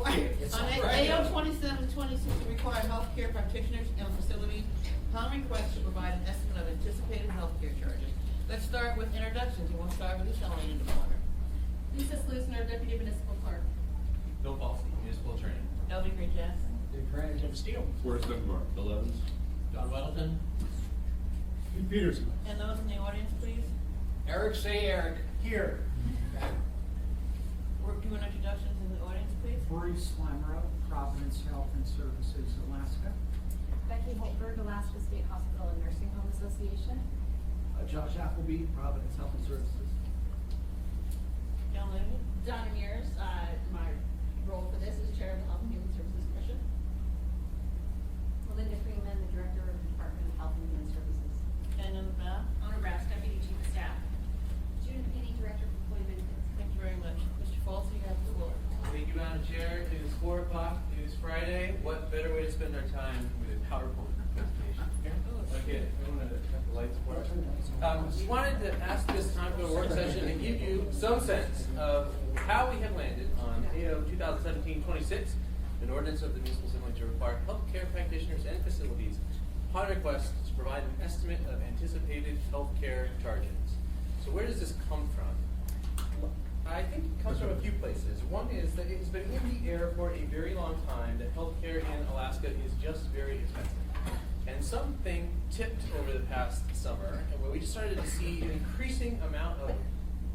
required. It's On right. AO 2726, to require healthcare practitioners in a facility upon request to provide an estimate of anticipated healthcare charges. Let's start with introductions. You want to start with this gentleman in the corner? Lisa Slusner, Deputy Municipal Clerk. Bill Paulson, Municipal Attorney. L.B. Green Jackson. Dick Grant, Jim Steele. Forrest Dunbar. Bill Evans. John Weddleton. Pete Peterson. And those in the audience, please. Eric say Eric. Here. We're doing introductions in the audience, please. Maurice Slamro, Providence Health and Services, Alaska. Becky Holtberg, Alaska State Hospital and Nursing Home Association. Josh Appleby, Providence Health and Services. John Lindsay. Donna Mears, my role for this is Chair of the Health and Human Services Commission. Linda Freeman, the Director of the Department of Health and Human Services. And in the back. Honor Brass, Deputy Chief of Staff. Judith Penny, Director of Employee Benefits. Thank you very much. Mr. Falsey, you have the floor. Thank you, Madam Chair. It is 4 o'clock. It is Friday. What better way to spend our time with a PowerPoint presentation? Okay, I'm going to have the lights for it. We wanted to ask this time for a work session to give you some sense of how we have landed on AO 2017-26, an ordinance of the municipal assembly to require healthcare practitioners and facilities upon request to provide an estimate of anticipated healthcare charges. So where does this come from? I think it comes from a few places. One is that it's been in the air for a very long time that healthcare in Alaska is just very expensive. And something tipped over the past summer, and where we just started to see an increasing amount of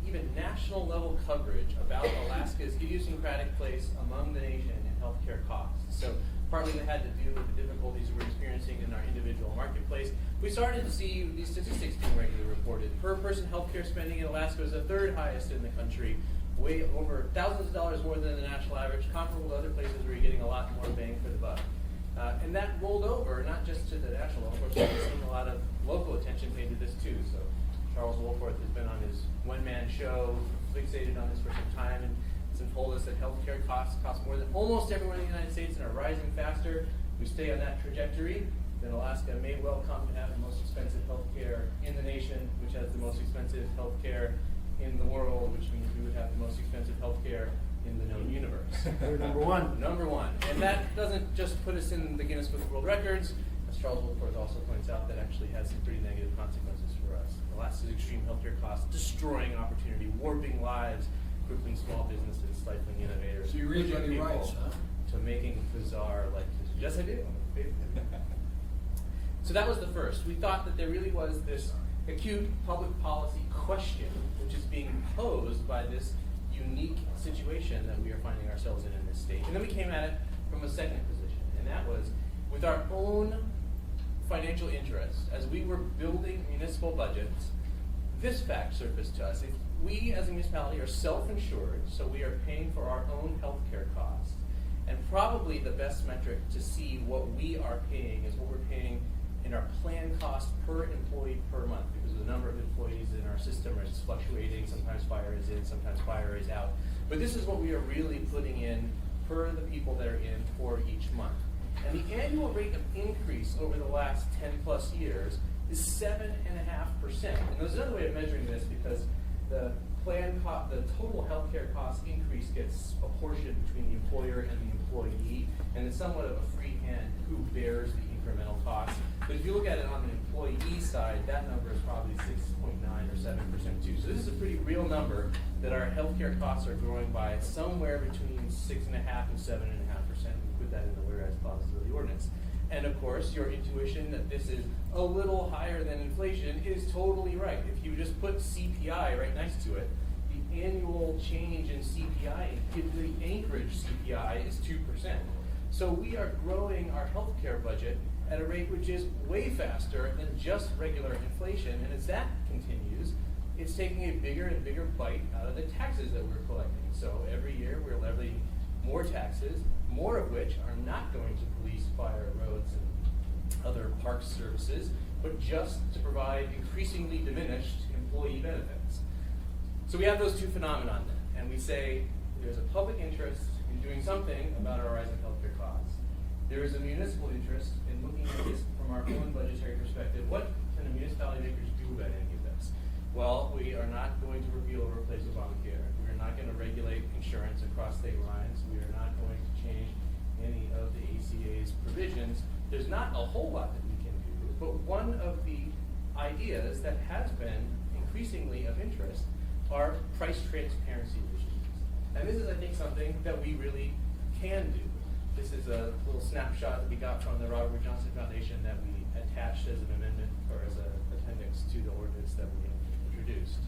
even national level coverage about Alaska's idiosyncratic place among the nation in healthcare costs. So partly that had to do with the difficulties we're experiencing in our individual marketplace. We started to see these statistics being regularly reported. Per person healthcare spending in Alaska is the 3rd highest in the country, way over thousands of dollars more than the national average, comparable to other places where you're getting a lot more bang for the buck. And that rolled over, not just to the national level, of course, we've seen a lot of local attention paid to this too. So Charles Wolforth has been on his one-man show, fixated on this for some time, and has told us that healthcare cost more than almost everywhere in the United States and are rising faster. If we stay on that trajectory, then Alaska may well come to have the most expensive healthcare in the nation, which has the most expensive healthcare in the world, which means we would have the most expensive healthcare in the known universe. We're number one. Number one. And that doesn't just put us in the Guinness Book of World Records. As Charles Wolforth also points out, that actually has some pretty negative consequences for us. Alaska's extreme healthcare costs, destroying opportunity, warping lives, crippling small businesses, stifling innovators. So you read pushing any people rights, huh? to making bizarre like this. Yes, I do. So that was the first. We thought that there really was this acute public policy question which is being posed by this unique situation that we are finding ourselves in this state. And then we came at it from a second position, and that was with our own financial interests. As we were building municipal budgets, this fact surfaced to us. If we as a municipality are self-insured, so we are paying for our own healthcare costs, and probably the best metric to see what we are paying is what we're paying in our planned cost per employee per month, because the number of employees in our system is fluctuating. Sometimes fire is in, sometimes fire is out. But this is what we are really putting in per the people that are in for each month. And the annual rate of increase over the last 10 plus years is 7.5%. And there's another way of measuring this, because the the total healthcare cost increase gets apportioned between the employer and the employee, and it's somewhat of a free hand who bears the incremental cost. But if you look at it on the employee side, that number is probably 6.9 or 7% too. So this is a pretty real number that our healthcare costs are growing by somewhere between 6.5 and 7.5%. We put that in the whereas clause of the ordinance. And of course, your intuition that this is a little higher than inflation is totally right. If you just put CPI right next to it, the annual change in CPI, the Anchorage CPI is 2%. So we are growing our healthcare budget at a rate which is way faster than just regular inflation. And as that continues, it's taking a bigger and bigger bite out of the taxes that we're collecting. So every year we're levying more taxes, more of which are not going to police, fire, roads, and other park services, but just to provide increasingly diminished employee benefits. So we have those two phenomena then, and we say there's a public interest in doing something about our rising healthcare costs. There is a municipal interest in looking at this from our own budgetary perspective. What can the municipality makers do about any of this? Well, we are not going to repeal or replace Obamacare. We are not going to regulate insurance across state lines. We are not going to provisions, there's not a whole lot that we can do, but one of the ideas that has been increasingly of interest are price transparency regimes. And this is, I think, something that we really can do. This is a little snapshot that we got from the Robert Wood Johnson Foundation that we attached as an amendment or as an appendix to the ordinance that we introduced.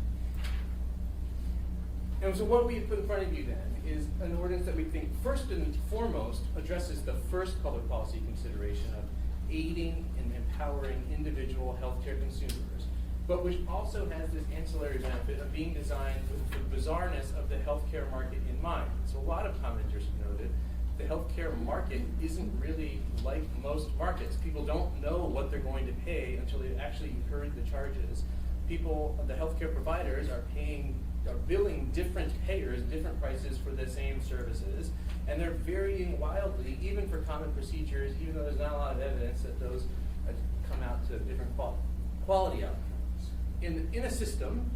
And so what we have put in front of you then is an ordinance that we think first and foremost addresses the first public policy consideration of aiding and empowering individual healthcare consumers, but which also has this ancillary benefit of being designed with the bizarreness of the healthcare market in mind. So a lot of commenters have noted the healthcare market isn't really like most markets. People don't know what they're going to pay until they've actually incurred the charges. People, the healthcare providers are billing different payers different prices for the same services, and they're varying wildly, even for common procedures, even though there's not a lot of evidence that those come out to different quality outcomes. In a system,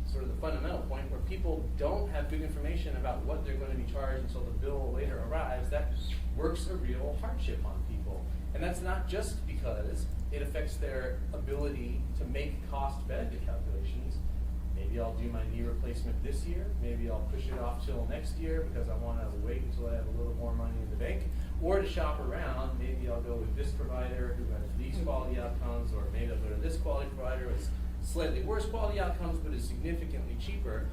sort of the fundamental point, where people don't have good information about what they're going to be charged until the bill later arrives, that works a real hardship on people. And that's not just because it affects their ability to make cost-benefit calculations. Maybe I'll do my knee replacement this year. Maybe I'll push it off till next year because I want to wait until I have a little more money in the bank. Or to shop around, maybe I'll go with this provider who has these quality outcomes, or maybe I'll go to this quality provider with slightly worse quality outcomes but is significantly cheaper.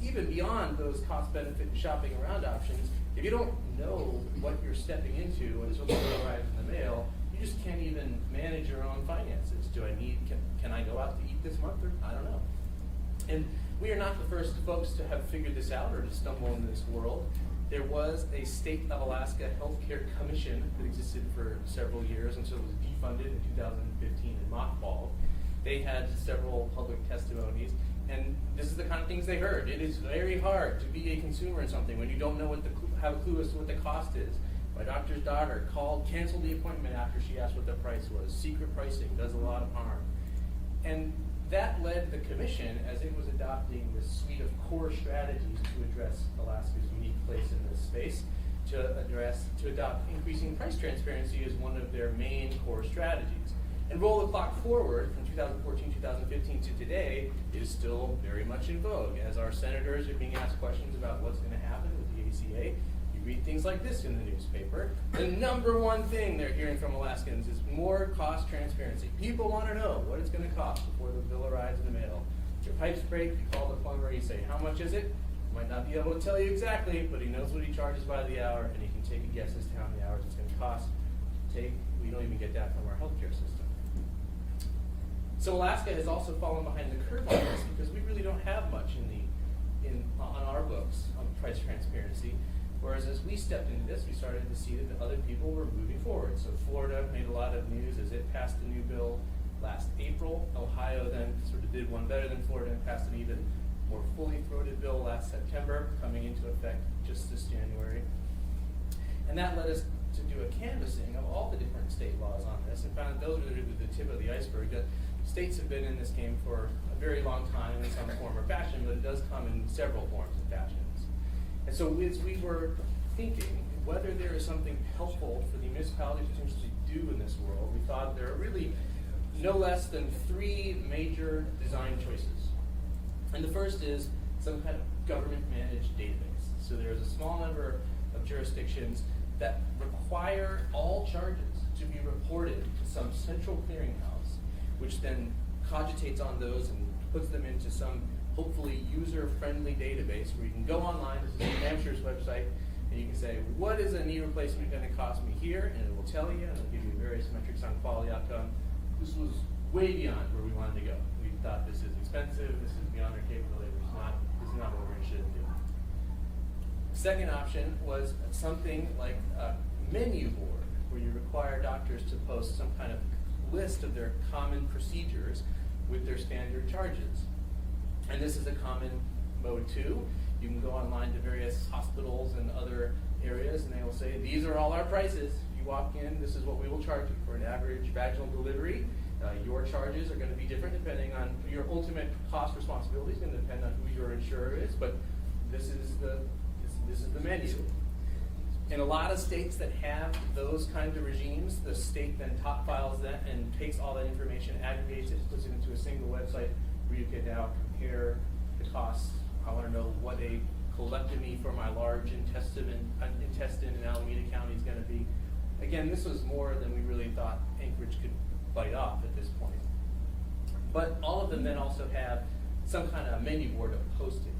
Even beyond those cost-benefit shopping around options, if you don't know what you're stepping into until the bill arrives in the mail, you just can't even manage your own finances. Can I go out to eat this month? Or I don't know. And we are not the first folks to have figured this out or to stumble into this world. There was a state of Alaska healthcare commission that existed for several years until it was defunded in 2015 and mothballed. They had several public testimonies, and this is the kind of things they heard. It is very hard to be a consumer in something when you don't know have a clue as to what the cost is. My doctor's daughter canceled the appointment after she asked what the price was. Secret pricing does a lot of harm. And that led the commission, as it was adopting this suite of core strategies to address Alaska's unique place in this space, to adopt increasing price transparency as one of their main core strategies. And roll the clock forward from 2014, 2015 to today, it is still very much in vogue. As our senators are being asked questions about what's going to happen with the ACA, you read things like this in the newspaper. The number one thing they're hearing from Alaskans is more cost transparency. People want to know what it's going to cost before the bill arrives in the mail. Your pipes break, you call the plumber, you say, how much is it? Might not be able to tell you exactly, but he knows what he charges by the hour, and he can take a guess as to how many hours it's going to cost. We don't even get that from our healthcare system. So Alaska has also fallen behind the curve on this because we really don't have much on our books on price transparency. Whereas as we stepped into this, we started to see that the other people were moving forward. So Florida made a lot of news as it passed a new bill last April. Ohio then sort of did one better than Florida and passed an even more fully throated bill last September, coming into effect just this January. And that led us to do a canvassing of all the different state laws on this and found that those were the tip of the iceberg. That states have been in this game for a very long time in some form or fashion, but it does come in several forms and fashions. And so as we were thinking whether there is something helpful for the municipalities to potentially do in this world, we thought there are really no less than 3 major design choices. And the first is some kind of government-managed database. So there's a small number of jurisdictions that require all charges to be reported to some central clearinghouse, which then cogitates on those and puts them into some hopefully user-friendly database where you can go online, this is New Hampshire's website, and you can say, what is a knee replacement going to cost me here? And it will tell you, and it'll give you various metrics on quality outcome. This was way beyond where we wanted to go. We thought this is expensive, this is beyond our capability, this is not what we're interested in doing. Second option was something like a menu board, where you require doctors to post some kind of list of their common procedures with their standard charges. And this is a common mode too. You can go online to various hospitals and other areas and they will say, these are all our prices. If you walk in, this is what we will charge you for an average vaginal delivery. Your charges are going to be different depending on your ultimate cost responsibility is going to depend on who your insurer is, but this is the menu. In a lot of states that have those kinds of regimes, the state then top files that and takes all that information, aggregates it, puts it into a single website where you can now compare the costs. I want to know what a colectomy for my large intestine in Alameda County is going to be. Again, this was more than we really thought Anchorage could bite off at this point. But all of them then also have some kind of menu board of posting.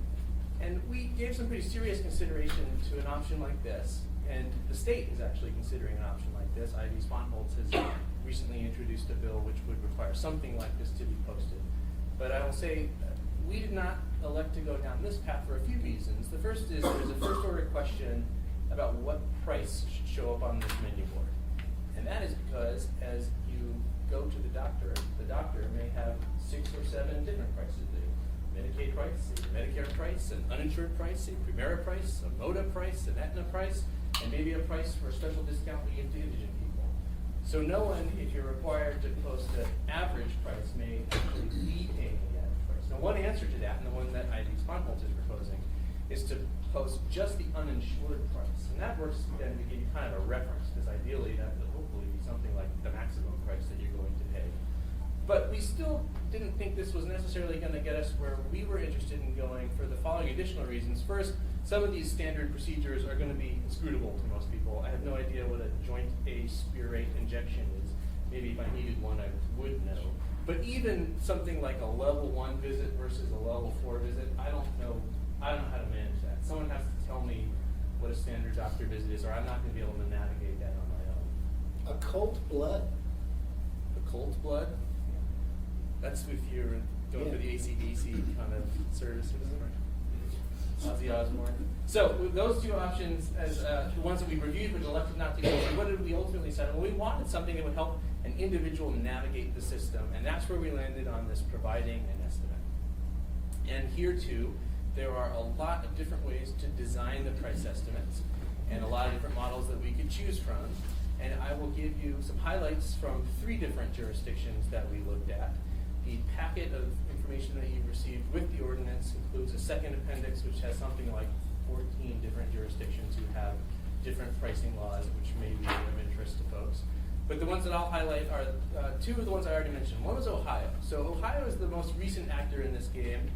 And we gave some pretty serious consideration to an option like this. And the state is actually considering an option like this. Ivy Sponholz has recently introduced a bill which would require something like this to be posted. But I will say, we did not elect to go down this path for a few reasons. The first is there's a first order question about what price should show up on this menu board. And that is because as you go to the doctor may have 6 or 7 different prices. A Medicaid price, a Medicare price, an uninsured price, a Primera price, a MODA price, an Aetna price, and maybe a price for a special discount we give to indigent people. So no one, if you're required to post an average price, may actually be paying the average price. Now one answer to that, and the one that Ivy Sponholz is proposing, is to post just the uninsured price. And that works then to give you kind of a reference, because ideally that will hopefully be something like the maximum price that you're going to pay. But we still didn't think this was necessarily going to get us where we were interested in going for the following additional reasons. First, some of these standard procedures are going to be inscrutable to most people. I have no idea what a joint A spurate injection is. Maybe if I needed one, I would know. But even something like a level 1 visit versus a level 4 visit, I don't know how to manage that. Someone has to tell me what a standard doctor visit is, or I'm not going to be able to navigate that on my own. Occult blood? Occult blood? That's if you're going for the ACDC kind of services. Ozzy Osbourne. So with those two options as the ones that we reviewed but elected not to go through, what did we ultimately settle? Well, we wanted something that would help an individual navigate the system, and that's where we landed on this providing an estimate. And here too, there are a lot of different ways to design the price estimates and a lot of different models that we could choose from. And I will give you some highlights from 3 different jurisdictions that we looked at. The packet of information that you've received with the ordinance includes a second appendix which has something like 14 different jurisdictions who have different pricing laws which may be of interest to folks. But the ones that I'll highlight are 2 of the ones I already mentioned. One was Ohio. So Ohio is the most recent actor in this game,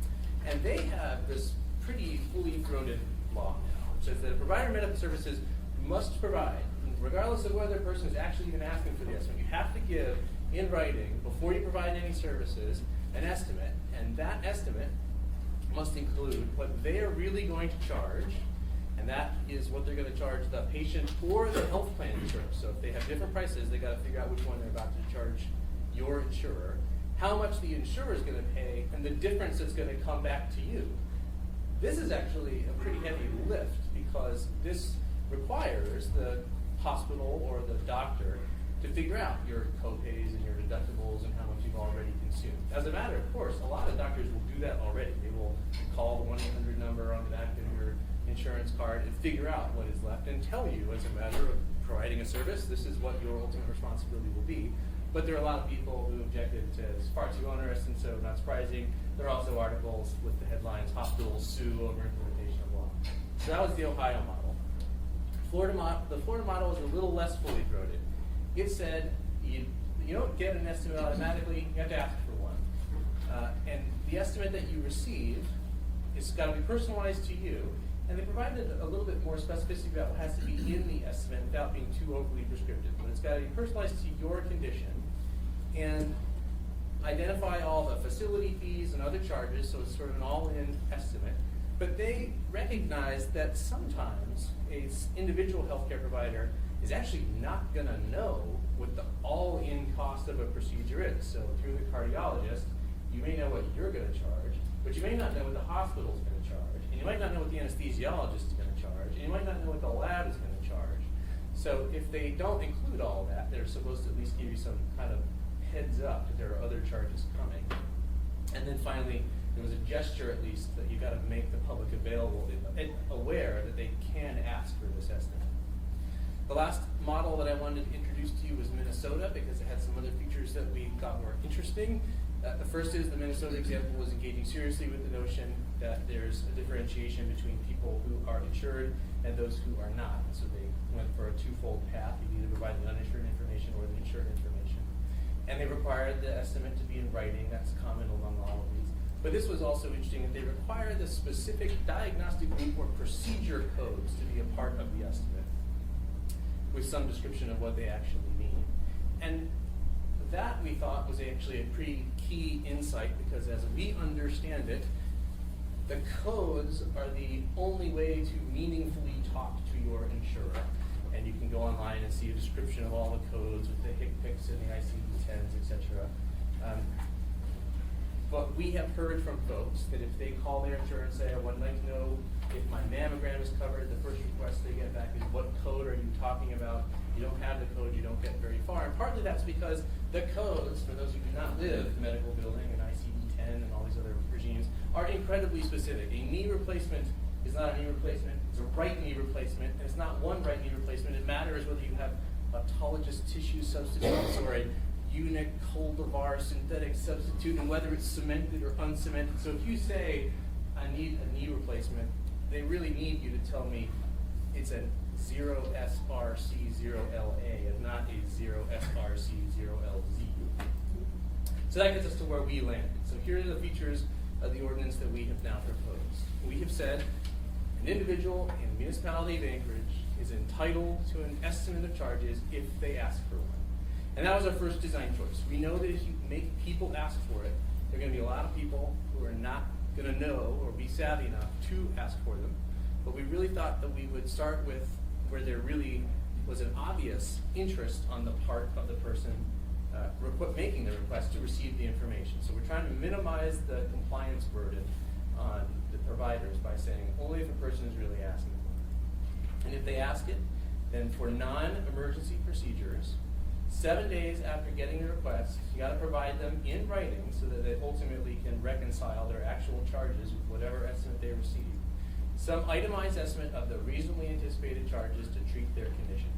and they have this pretty fully throated law now, which says that a provider of medical services must provide, regardless of whether a person is actually even asking for the estimate, you have to give in writing, before you provide any services, an estimate, and that estimate must include what they are really going to charge, and that is what they're going to charge the patient or the health plan insurer. So if they have different prices, they got to figure out which one they're about to charge your insurer, how much the insurer is going to pay, and the difference that's going to come back to you. This is actually a pretty heavy lift because this requires the hospital or the doctor to figure out your copays and your deductibles and how much you've already consumed. As a matter of course, a lot of doctors will do that already. They will call the 1-800 number on the back of your insurance card and figure out what is left and tell you as a matter of providing a service, this is what your ultimate responsibility will be. But there are a lot of people who objected to it's far too onerous, and so not surprising. There are also articles with the headlines, hospitals sue over implementation of law. So that was the Ohio model. The Florida model was a little less fully throated. It said you don't get an estimate automatically, you have to ask for one. And the estimate that you receive is got to be personalized to you, and they provided a little bit more specificity about what has to be in the estimate without being too overly prescriptive. But it's got to be personalized to your condition and identify all the facility fees and other charges, so it's sort of an all-in estimate. But they recognize that sometimes an individual healthcare provider is actually not going to know what the all-in cost of a procedure is. So through the cardiologist, you may know what you're going to charge, but you may not know what the hospital is going to charge, and you might not know what the anesthesiologist is going to charge, and you might not know what the lab is going to charge. So if they don't include all that, they're supposed to at least give you some kind of heads up that there are other charges coming. And then finally, there was a gesture at least that you got to make the public available, aware that they can ask for this estimate. The last model that I wanted to introduce to you was Minnesota because it had some other features that we thought were interesting. The first is the Minnesota example was engaging seriously with the notion that there's a differentiation between people who are insured and those who are not. So they went for a twofold path. You either provide the uninsured information or the insured information. And they required the estimate to be in writing. That's common among all of these. But this was also interesting that they require the specific diagnostic group or procedure codes to be a part of the estimate, with some description of what they actually mean. And that, we thought, was actually a pretty key insight, because as we understand it, the codes are the only way to meaningfully talk to your insurer. And you can go online and see a description of all the codes with the HCPCS and the ICD-10s, etc. But we have heard from folks that if they call their insurer and say, I would like to know if my mammogram is covered, the first request they get back is, what code are you talking about? You don't have the code, you don't get very far. And partly that's because the codes, for those who do not live in medical building and ICD-10 and all these other regimes, are incredibly specific. A knee replacement is not a knee replacement, it's a right knee replacement, and it's not one right knee replacement. It matters whether you have autologous tissue substitutes or a unic cultivar synthetic substitute, and whether it's cemented or unccemented. So if you say, I need a knee replacement, they really need you to tell me it's a 0SRC0LA and not a 0SRC0LZ. So that gets us to where we landed. So here are the features of the ordinance that we have now proposed. We have said an individual in the municipality of Anchorage is entitled to an estimate of charges if they ask for one. And that was our first design choice. We know that if you make people ask for it, there are going to be a lot of people who are not going to know or be savvy enough to ask for them. But we really thought that we would start with where there really was an obvious interest on the part of the person making the request to receive the information. So we're trying to minimize the compliance burden on the providers by saying only if a person is really asking for it. And if they ask it, then for non-emergency procedures, 7 days after getting the request, you got to provide them in writing so that they ultimately can reconcile their actual charges with whatever estimate they receive. Some itemized estimate of the reasonably anticipated charges to treat their condition.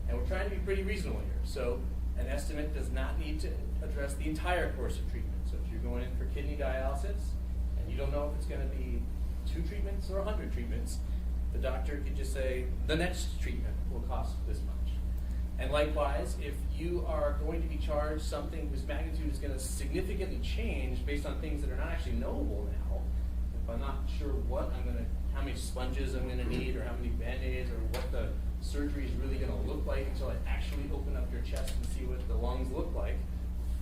And we're trying to be pretty reasonable here. So an estimate does not need to address the entire course of treatment. So if you're going in for kidney dialysis and you don't know if it's going to be 2 treatments or 100 treatments, the doctor could just say, the next treatment will cost this much. And likewise, if you are going to be charged something whose magnitude is going to significantly change based on things that are not actually knowable now, if I'm not sure how many sponges I'm going to need, or how many Band-Aids, or what the surgery is really going to look like until I actually open up your chest and see what the lungs look like,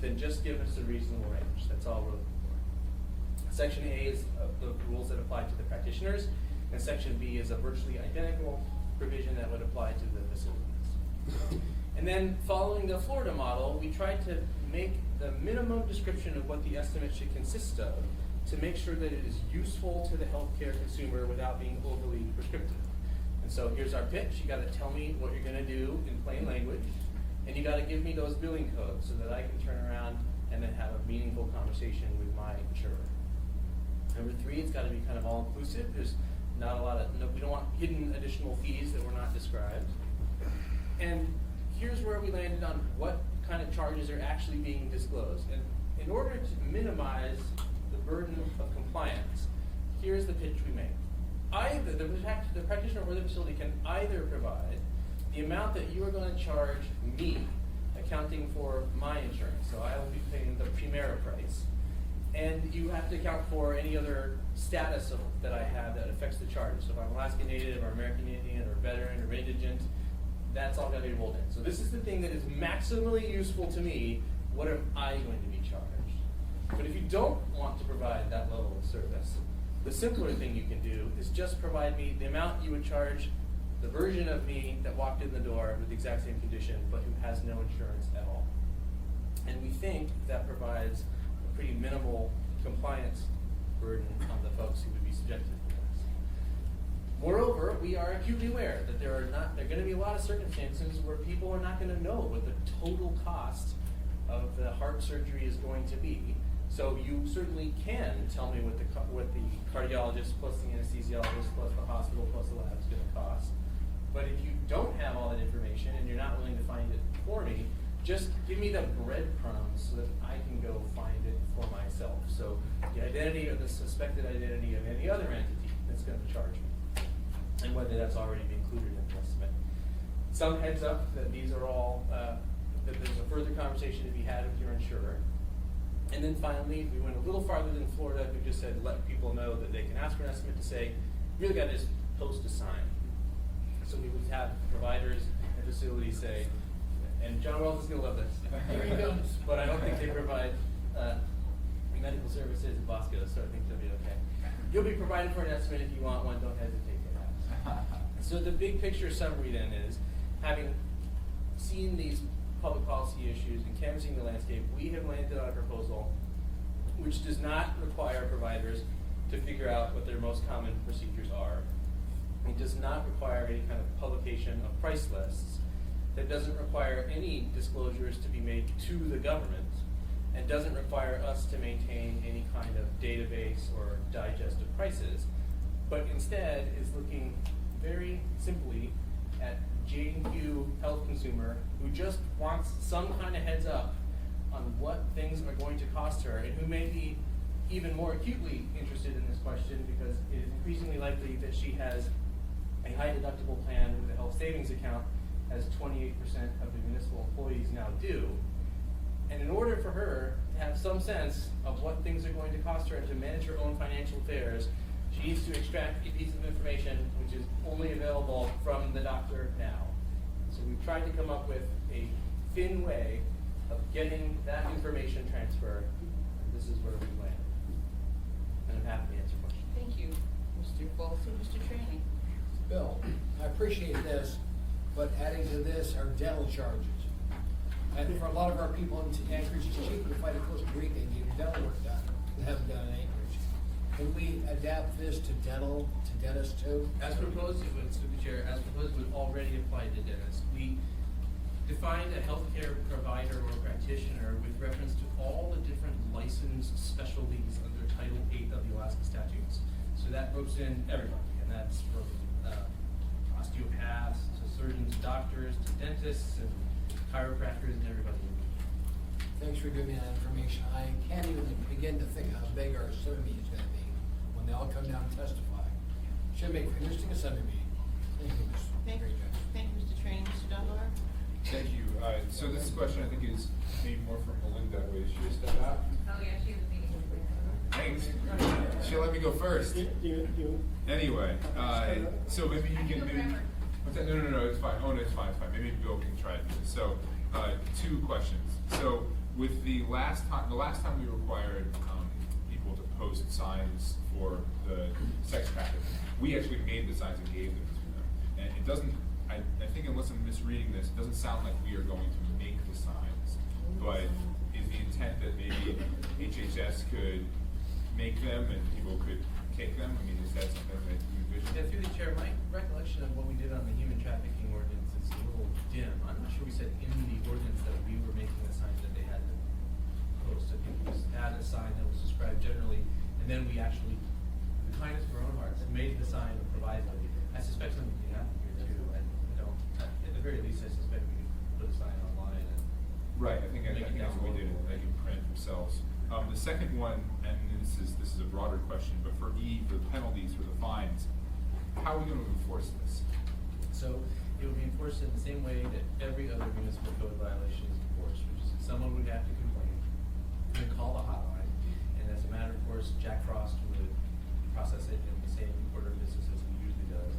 then just give us a reasonable range. That's all we're looking for. Section A is the rules that apply to the practitioners, and Section B is a virtually identical provision that would apply to the facilities. And then, following the Florida model, we tried to make the minimum description of what the estimate should consist of to make sure that it is useful to the healthcare consumer without being overly prescriptive. And so here's our pitch. You got to tell me what you're going to do in plain language, and you got to give me those billing codes so that I can turn around and then have a meaningful conversation with my insurer. Number 3, it's got to be kind of all-inclusive. There's not a lot of, we don't want hidden additional fees that were not described. And here's where we landed on what kind of charges are actually being disclosed. And in order to minimize the burden of compliance, here's the pitch we make. Either the practitioner or the facility can either provide the amount that you are going to charge me, accounting for my insurance, so I will be paying the Primera price, and you have to account for any other status that I have that affects the charges. So if I'm Alaska Native or American Indian or veteran or indigent, that's all going to be rolled in. So this is the thing that is maximally useful to me. What am I going to be charged? But if you don't want to provide that level of service, the simpler thing you can do is just provide me the amount you would charge the version of me that walked in the door with the exact same condition, but who has no insurance at all. And we think that provides a pretty minimal compliance burden on the folks who would be subjected to this. Moreover, we are acutely aware that there are going to be a lot of circumstances where people are not going to know what the total cost of the heart surgery is going to be. So you certainly can tell me what the cardiologist plus the anesthesiologist plus the hospital plus the lab is going to cost. But if you don't have all that information and you're not willing to find it for me, just give me the breadcrumbs so that I can go find it for myself. So the identity or the suspected identity of any other entity that's going to charge me. and whether that's already been included in the estimate. Some heads up that these are all, that there's a further conversation to be had with your insurer. And then finally, we went a little farther than Florida. We just said, let people know that they can ask for an estimate to say, you really got to just post a sign. So we would have providers and facilities say, and John Wells is going to love this, here he goes, but I don't think they provide medical services in Bosco, so I think they'll be okay. You'll be provided for an estimate if you want one, don't hesitate to ask. So the big picture summary then is, having seen these public policy issues and canvassing the landscape, we have landed on a proposal which does not require providers to figure out what their most common procedures are. It does not require any kind of publication of price lists. That doesn't require any disclosures to be made to the government, and doesn't require us to maintain any kind of database or digest of prices, but instead is looking very simply at J&Q health consumer who just wants some kind of heads up on what things are going to cost her, and who may be even more acutely interested in this question because it is increasingly likely that she has a high deductible plan with a health savings account, as 28% of the municipal employees now do. And in order for her to have some sense of what things are going to cost her and to manage her own financial affairs, she needs to extract a piece of information which is only available from the doctor now. So we've tried to come up with a thin way of getting that information transfer. This is where we land. And I'm happy to answer questions. Thank you, Mr. Bolton. Mr. Traney? Bill, I appreciate this, but adding to this are dental charges. And for a lot of our people in Anchorage, it's cheaper to fly to Costa Rica and get your dental work done than have it done in Anchorage. Can we adapt this to dentists too? As proposed, it would, through the chair, as proposed, would already apply to dentists. We defined a healthcare provider or practitioner with reference to all the different licensed specialties under Title VIII of the Alaska statutes. So that ropes in everybody, and that's from osteopaths to surgeons, doctors, to dentists, and chiropractors, and everybody. Thanks for giving me that information. I can't even begin to think how big our assembly is gonna be when they all come down and testify. Should make an interesting assembly meeting. Thank you, Mr. Thank Very good. thank you, Mr. Traney. Mr. Dunbar? Thank you. So this question, I think, is maybe more for Melinda. Wait, is she step out? Oh, yeah, she has a meeting with me. Thanks. She'll let me go first. Anyway, so maybe you can maybe. What's that? No, it's fine. Oh, no, it's fine. Maybe Bill can try to do this. So, two questions. So, with the last time we required people to post signs for the sex packet, we actually made the signs and gave them to them. And it doesn't. I think unless I'm misreading this, it doesn't sound like we are going to make the signs. But is the intent that maybe HHS could make them and people could take them? I mean, is that something that you envision? Yeah, through the chair, my recollection of what we did on the human trafficking ordinance is a little dim. I'm not sure we said in the ordinance that we were making a sign that they had to post. I think we just had a sign that was described generally, and then we actually, in the kindness of our own hearts, made the sign and provided it. I suspect something can happen here too. I don't, at the very least, I suspect we could put a sign online and. Right, I think that's what we did. They can print themselves. The second one, and this is a broader question, but for for the penalties, for the fines, how are we going to enforce this? So it will be enforced in the same way that every other municipal code violation is enforced, which is that someone would have to complain, and call the hotline, and as a matter of course, Jack Frost would process it in the same order of business as he usually does.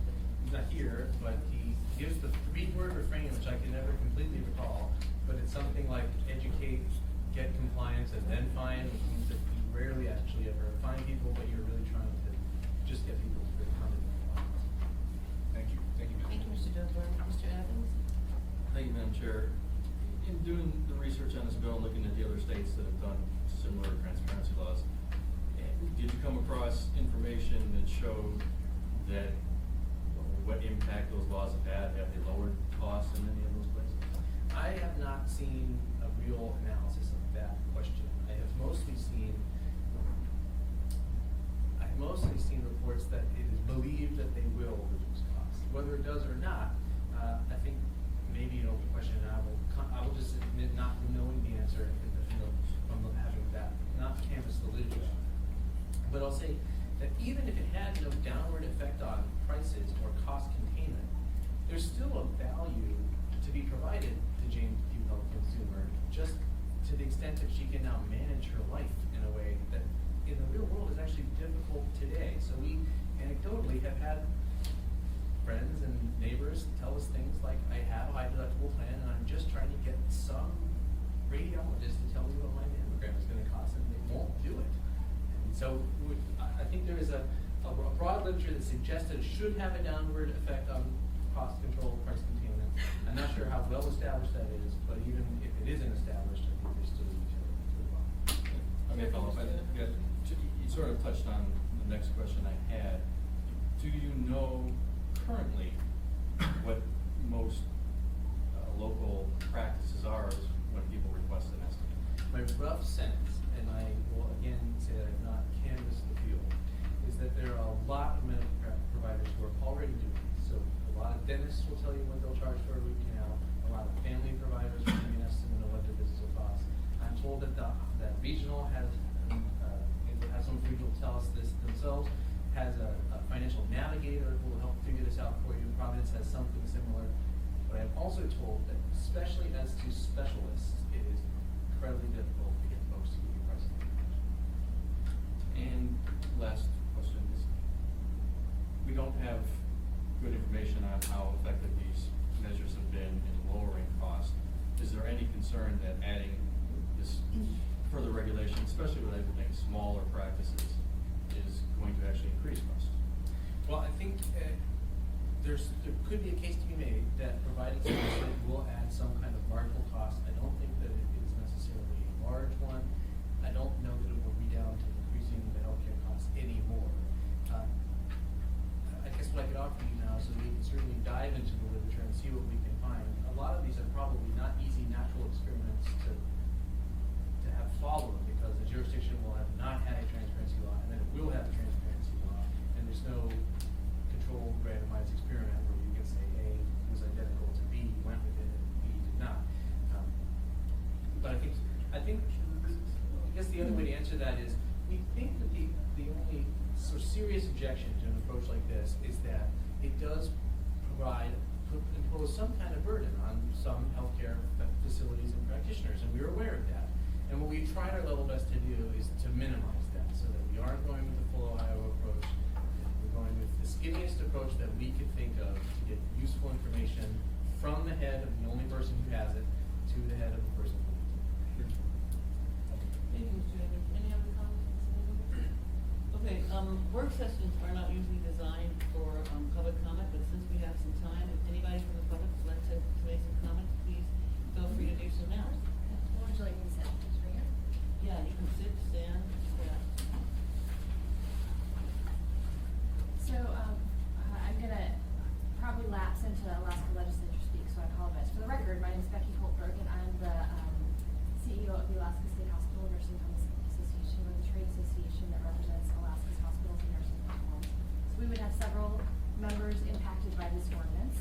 He's not here, but he gives the three-word refrain, which I can never completely recall, but it's something like educate, get compliance, and then fine, which means that you rarely actually ever fine people, but you're really trying to just get people to come in compliance. Thank you. Thank you, Mr. Dunbar. Mr. Evans? Thank you, Madam Chair. In doing the research on this bill, looking at the other states that have done similar transparency laws, did you come across information that showed that what impact those laws have had? Have they lowered costs in any of those places? I have not seen a real analysis of that question. I have mostly seen reports that it is believed that they will reduce costs. Whether it does or not, I think maybe an open question, and I will just admit not knowing the answer and from having that, not canvass the literature. But I'll say, that even if it had no downward effect on prices or cost containment, there's still a value to be provided to Jane Q. Health consumer, just to the extent that she can now manage her life in a way that in the real world is actually difficult today. So we anecdotally have had friends and neighbors tell us things like, I have a high deductible plan and I'm just trying to get some radiologist to tell me what my mammogram is going to cost, and they won't do it. And so I think there is a broad literature that suggests that it should have a downward effect on cost control, price containment. I'm not sure how well established that is, but even if it isn't established, I think there's still a utility to it. I may follow up. You sort of touched on the next question I had. Do you know currently what most local practices are when people request an estimate? My rough sense, and I will again say that I've not canvassed the field, is that there are a lot of medical providers who are already doing it. So a lot of dentists will tell you what they'll charge for a root canal. A lot of family providers will give you an estimate of what their business will cost. I'm told that that regional has some regional tell us this themselves, has a financial navigator who will help figure this out for you. Providence has something similar. But I'm also told that, especially as to specialists, it is incredibly difficult to get folks to give you pricing information. And last question is, we don't have good information on how effective these measures have been in lowering cost. Is there any concern that adding this further regulation, especially related to smaller practices, is going to actually increase cost? Well, I think there could be a case to be made that providing services will add some kind of marginal cost. I don't think that it is necessarily a large one. I don't know that it will redound to increasing the healthcare costs anymore. I guess what I could offer you now is that we can certainly dive into the literature and see what we can find. A lot of these are probably not easy natural experiments to have followed, because the jurisdiction will have not had a transparency law, and then it will have a transparency law, and there's no controlled randomized experiment where you can say A was identical to B, went with it, and B did not. But I guess the other way to answer that is, we think that the only sort of serious objection to an approach like this is that it does impose some kind of burden on some healthcare facilities and practitioners, and we're aware of that. And what we tried our level best to do is to minimize that, so that we aren't going with the full Ohio approach. We're going with the skinniest approach that we could think of to get useful information from the head of the only person who has it to the head of the person who needs it. Thank you, Mr. Chairman. Any other comments? Okay, work sessions are not usually designed for public comment, but since we have some time, if anybody from the public would like to make some comments, please feel free to do so now. Would you like me to sit right here? Yeah, you can sit, stand, yeah. So, I'm gonna probably lapse into Alaska legislature speak, so I apologize. For the record, my name is Becky Holtberg, and I'm the CEO of the Alaska State Hospital Nursing Home Association. We're the trade association that represents Alaska's hospitals and nursing homes. So we would have several members impacted by this ordinance.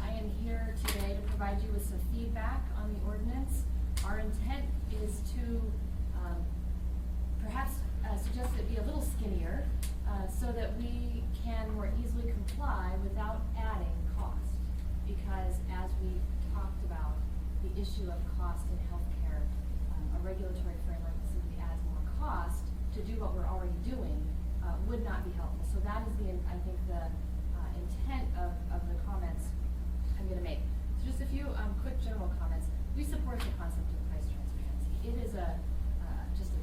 I am here today to provide you with some feedback on the ordinance. Our intent is to perhaps suggest it be a little skinnier so that we can more easily comply without adding cost. Because as we talked about, the issue of cost in healthcare, a regulatory framework that simply adds more cost to do what we're already doing would not be helpful. So that is I think the intent of the comments I'm going to make. So just a few quick general comments. We support the concept of price transparency. It is just a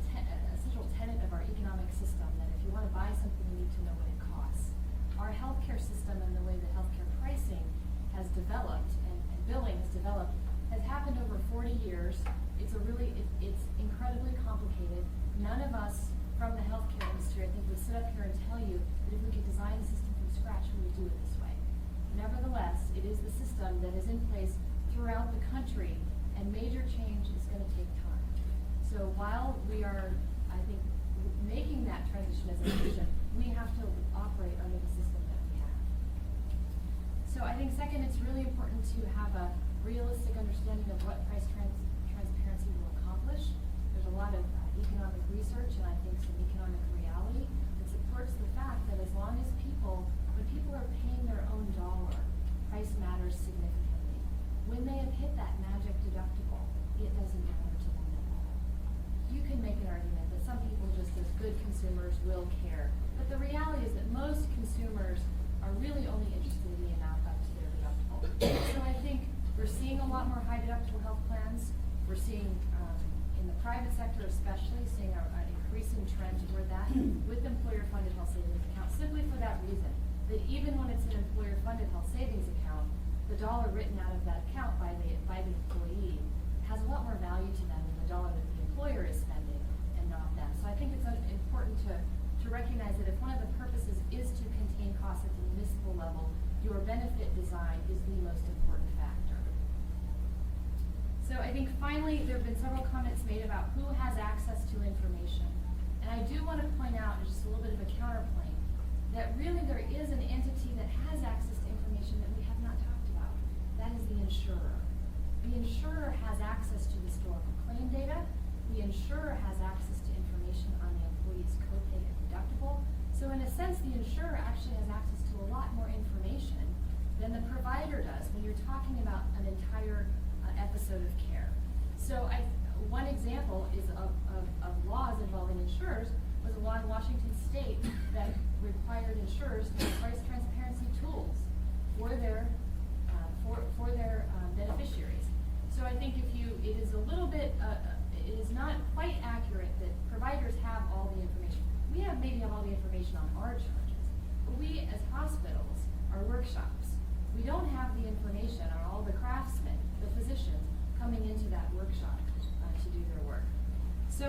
central tenet of our economic system that if you want to buy something, you need to know what it costs. Our healthcare system and the way that healthcare pricing has developed and billing has developed has happened over 40 years. It's incredibly complicated. None of us from the healthcare industry, I think, would sit up here and tell you that if we could design a system from scratch, we would do it this way. Nevertheless, it is the system that is in place throughout the country, and major change is going to take time. So while we are, I think, making that transition as a nation, we have to operate under the system that we have. So I think second, it's really important to have a realistic understanding of what price transparency will accomplish. There's a lot of economic research and I think some economic reality that support supports the fact that as long as when people are paying their own dollar, price matters significantly. When they have hit that magic deductible, it doesn't matter to them at all. You can make an argument that some people, just as good consumers, will care. But the reality is that most consumers are really only interested in the amount up to their deductible. So I think we're seeing a lot more high deductible health plans. We're seeing, in the private sector especially, seeing an increasing trend toward that with employer-funded health savings accounts, simply for that reason, that even when it's an employer-funded health savings account, the dollar written out of that account by the employee has a lot more value to them than the dollar that the employer is spending and not them. So I think it's important to recognize that if one of the purposes is to contain costs at the municipal level, your benefit design is the most important factor. So I think finally, there have been several comments made about who has access to information. And I do want to point out, just a little bit of a counterpoint, that really there is an entity that has access to information that we have not talked about. That is the insurer. The insurer has access to historical claim data. The insurer has access to information on the employee's copay and deductible. So in a sense, the insurer actually has access to a lot more information than the provider does when you're talking about an entire episode of care. So one example is of laws involving insurers was a law in Washington State that required insurers to have price transparency tools for their beneficiaries. So I think it is a little bit, it is not quite accurate that providers have all the information. We maybe have all the information on our charges, but we as hospitals are workshops. We don't have the information on all the craftsmen, the physicians, coming into that workshop to do their work. So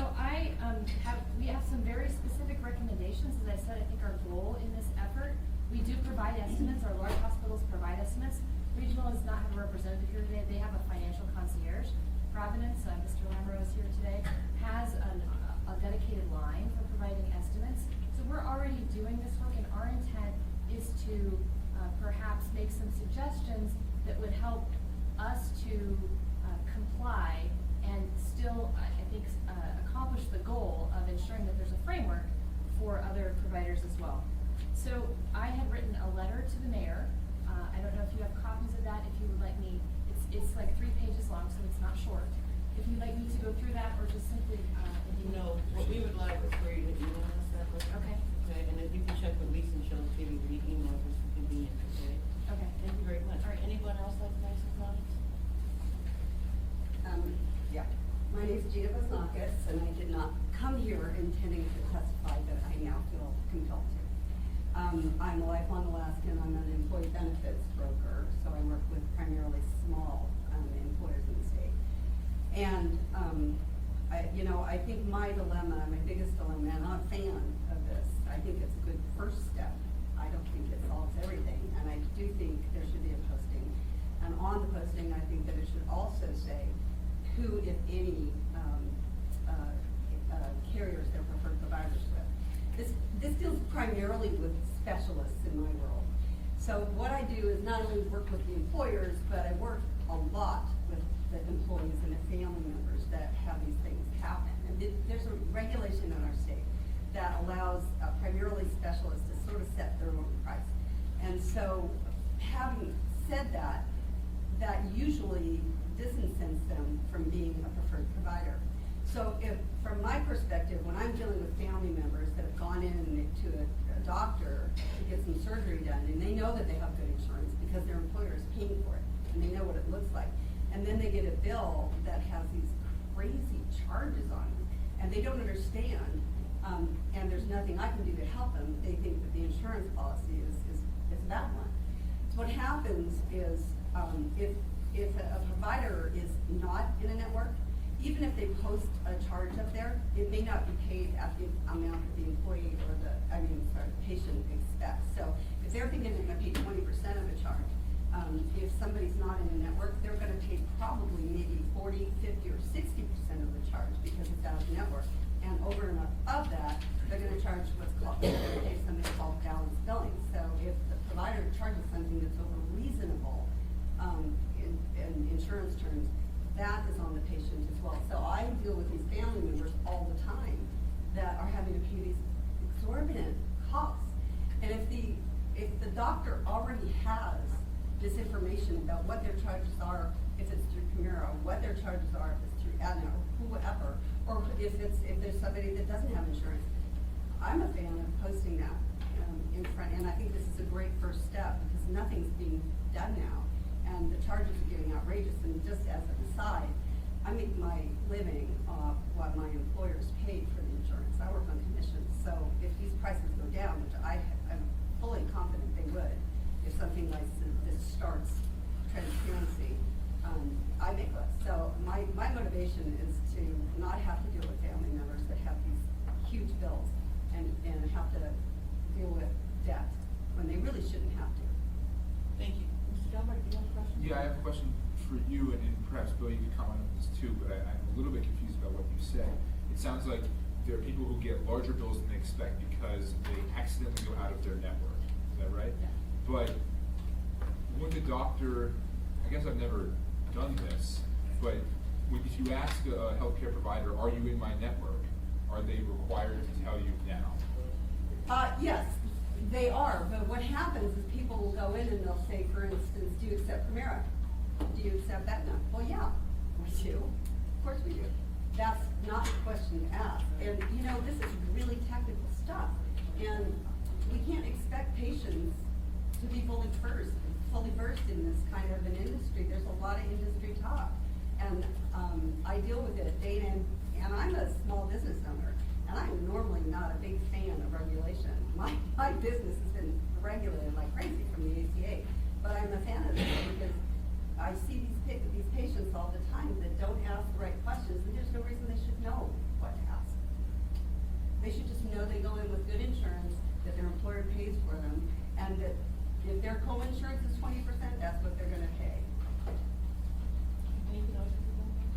we have some very specific recommendations. As I said, I think our goal in this effort, we do provide estimates. Our large hospitals provide estimates. Regional does not have a representative here today. They have a financial concierge. Providence, Mr. Lamro is here today, has a dedicated line for providing estimates. So we're already doing this work, and our intent is to perhaps make some suggestions that would help us to comply and still, I think, accomplish the goal of ensuring that there's a framework for other providers as well. So I have written a letter to the mayor. I don't know if you have copies of that. If you would like me, it's like 3 pages long, so it's not short. If you'd like me to go through that, or just simply, No, what we would like is for you to email us that letter. Okay. Okay, and if you can check with Lisa and she'll give you the email if it's convenient, okay? Okay. Thank you very much. All right, anyone else like to make some comments? Yeah. My name is Gina Vasnakis, and I did not come here intending to testify, but I now feel compelled to. I'm a lifelong Alaskan. I'm an employee benefits broker, so I work with primarily small employers in the state. And I think my biggest dilemma, and I'm a fan of this, I think it's a good first step. I don't think it solves everything, and I do think there should be a posting. And on the posting, I think that it should also say who, if any, carriers their preferred providers with. This deals primarily with specialists in my world. So what I do is not only work with the employers, but I work a lot with the employees and their family members that have these things happen. And there's a regulation in our state that allows primarily specialists to sort of set their own price. And so having said that, that usually disincents them from being a preferred provider. So from my perspective, when I'm dealing with family members that have gone in to a doctor to get some surgery done, and they know that they have good insurance because their employer is paying for it, and they know what it looks like, and then they get a bill that has these crazy charges on it, and they don't understand, and there's nothing I can do to help them, they think that the insurance policy is a bad one. So what happens is, if a provider is not in a network, even if they post a charge up there, it may not be paid at the amount that the employee or the patient expects. So if they're thinking they're going to pay 20% of a charge, if somebody's not in a network, they're going to pay probably maybe 40, 50, or 60% of the charge because it's out of the network. And over and above that, they're going to charge what's called, they're going to pay something called balance billing. So if the provider charges something that's over reasonable in insurance terms, that is on the patient as well. So I deal with these family members all the time that are having to pay these exorbitant costs. And if the doctor already has this information about what their charges are, if it's through Camara, what their charges are, if it's through Aetna, or whoever, or if there's somebody that doesn't have insurance, I'm a fan of posting that in front, and I think this is a great first step, because nothing's being done now, and the charges are getting outrageous. And just as an aside, I make my living off what my employers paid for the insurance. I work on commissions, so if these prices go down, which I'm fully confident they would, if something like this starts transparency, I make less. So my motivation is to not have to deal with family members that have these huge bills and have to deal with debt when they really shouldn't have to. Thank you. Mr. Delbert, do you have a question? Yeah, I have a question for you, and perhaps Bill, you could comment on this too, but I'm a little bit confused about what you said. It sounds like there are people who get larger bills than they expect because they accidentally go out of their network. Is that right? Yeah. But when the doctor, I guess I've never done this, but if you ask a healthcare provider, are you in my network, are they required to tell you now? Yes, they are, but what happens is people will go in and they'll say, for instance, do you accept Primera? Do you accept Aetna? Well, yeah, we do. Of course we do. That's not the question to ask. And you know, this is really technical stuff. And we can't expect patients to be fully versed in this kind of an industry. There's a lot of industry talk. And I deal with it day in, and I'm a small business owner, and I'm normally not a big fan of regulation. My business has been regulated like crazy from the ACA, but I'm a fan of it because I see these patients all the time that don't ask the right questions, and there's no reason they should know what to ask. They should just know they go in with good insurance, that their employer pays for them, and that if their co-insurance is 20%, that's what they're gonna pay. Anything else?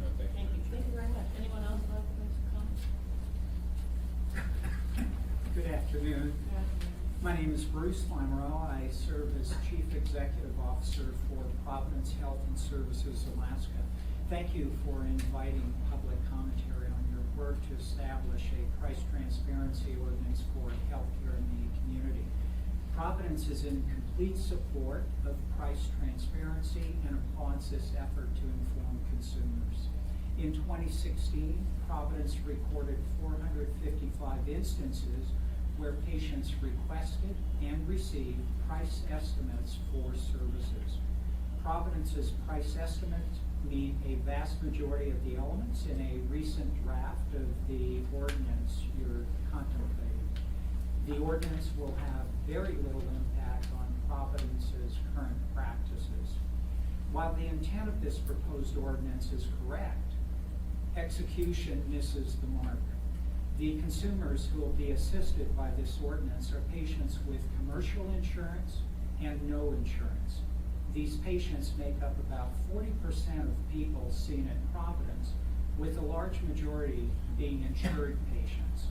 No, thank you. Thank you. Thank you very much. Anyone else like to make some comments? Good afternoon. My name is Bruce Lamoureux. I serve as Chief Executive Officer for Providence Health and Services Alaska. Thank you for inviting public commentary on your work to establish a price transparency ordinance for healthcare in the community. Providence is in complete support of price transparency and applauds this effort to inform consumers. In 2016, Providence recorded 455 instances where patients requested and received price estimates for services. Providence's price estimates meet a vast majority of the elements in a recent draft of the ordinance you're contemplating. The ordinance will have very little impact on Providence's current practices. While the intent of this proposed ordinance is correct, execution misses the mark. The consumers who will be assisted by this ordinance are patients with commercial insurance and no insurance. These patients make up about 40% of people seen at Providence, with a large majority being insured patients.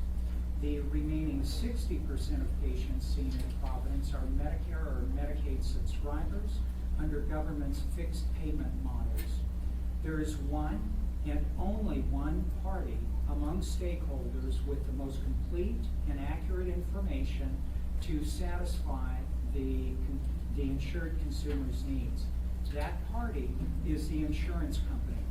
The remaining 60% of patients seen at Providence are Medicare or Medicaid subscribers under government's fixed payment models. There is one and only one party among stakeholders with the most complete and accurate information to satisfy the insured consumer's needs. That party is the insurance company.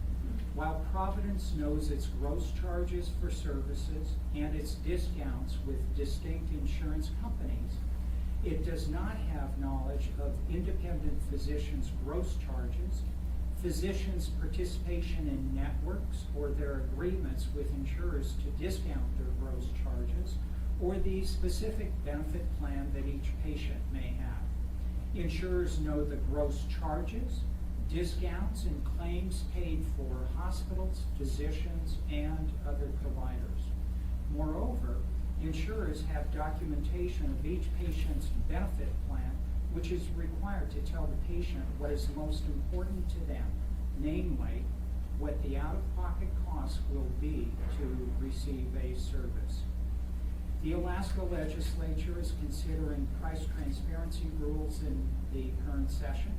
While Providence knows its gross charges for services and its discounts with distinct insurance companies, it does not have knowledge of independent physicians' gross charges, physicians' participation in networks or their agreements with insurers to discount their gross charges, or the specific benefit plan that each patient may have. Insurers know the gross charges, discounts, and claims paid for hospitals, physicians, and other providers. Moreover, insurers have documentation of each patient's benefit plan, which is required to tell the patient what is most important to them, namely, what the out-of-pocket costs will be to receive a service. The Alaska legislature is considering price transparency rules in the current session.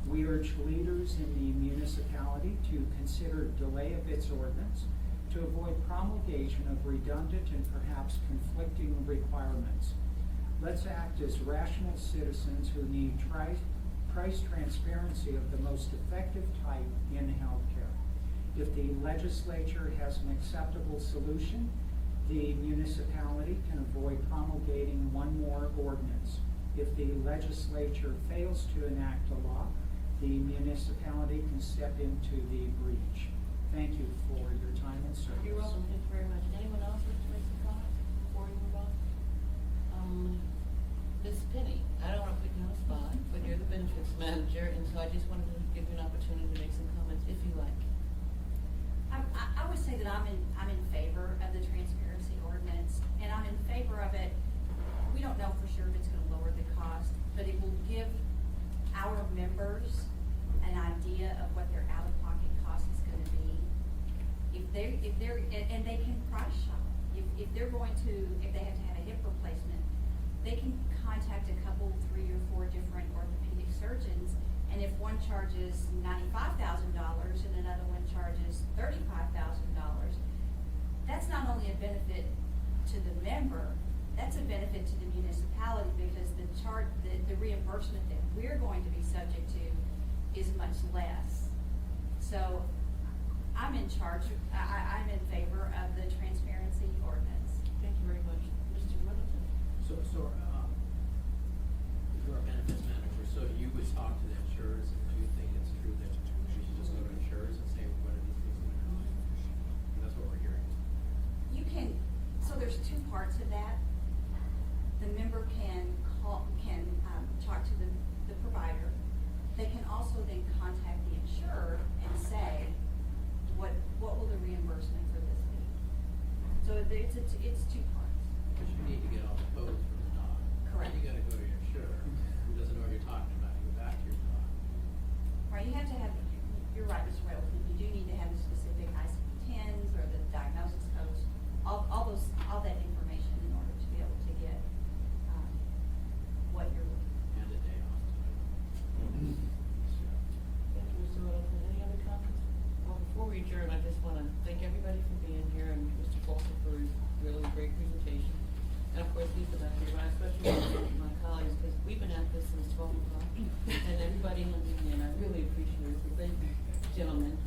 We urge leaders in the municipality to consider delay of its ordinance to avoid promulgation of redundant and perhaps conflicting requirements. Let's act as rational citizens who need price transparency of the most effective type in healthcare. If the legislature has an acceptable solution, the municipality can avoid promulgating one more ordinance. If the legislature fails to enact a law, the municipality can step into the breach. Thank you for your time and service. You're welcome, thank you very much. Anyone else wish to make some comments before we move on? Ms. Penny, I don't want to put you on the spot, but you're the benefits manager, and so I just wanted to give you an opportunity to make some comments if you like. I would say that I'm in favor of the transparency ordinance, and I'm in favor of it. We don't know for sure if it's gonna lower the cost, but it will give our members an idea of what their out-of-pocket cost is gonna be. If they're, and they can price shop. If they're going to, if they have to have a hip replacement, they can contact a couple, 3 or 4 different orthopedic surgeons, and if one charges $95,000 and another one charges $35,000, that's not only a benefit to the member, that's a benefit to the municipality, because the reimbursement that we're going to be subject to is much less. So I'm in charge, I'm in favor of the transparency ordinance. Thank you very much. Mr. Middleton? You're a benefits manager, so you would talk to the insurers, and do you think it's true that we should just go to insurers and say, what are these things gonna cost? And that's what we're hearing. You can, so there's 2 parts of that. The member can talk to the provider. They can also then contact the insurer and say, what will the reimbursement for this be? So it's 2 parts. Because you need to get all the codes from the doc. Correct. You gotta go to your insurer, who doesn't know what you're talking about, you go back to your doc. Right, you have to have, you're right, Mr. Railton, you do need to have the specific ICD-10s or the diagnosis codes, all that information in order to be able to get, what you're looking for. And a day off. Thank you, Mr. Middleton. Any other comments? Well, before we adjourn, I just want to thank everybody for being here, and Mr. Folsom for his really great presentation. And of course, Lisa, back here, I especially want to thank my colleagues, because we've been at this since 12 o'clock, and everybody in the union, I really appreciate it. So thank you, gentlemen.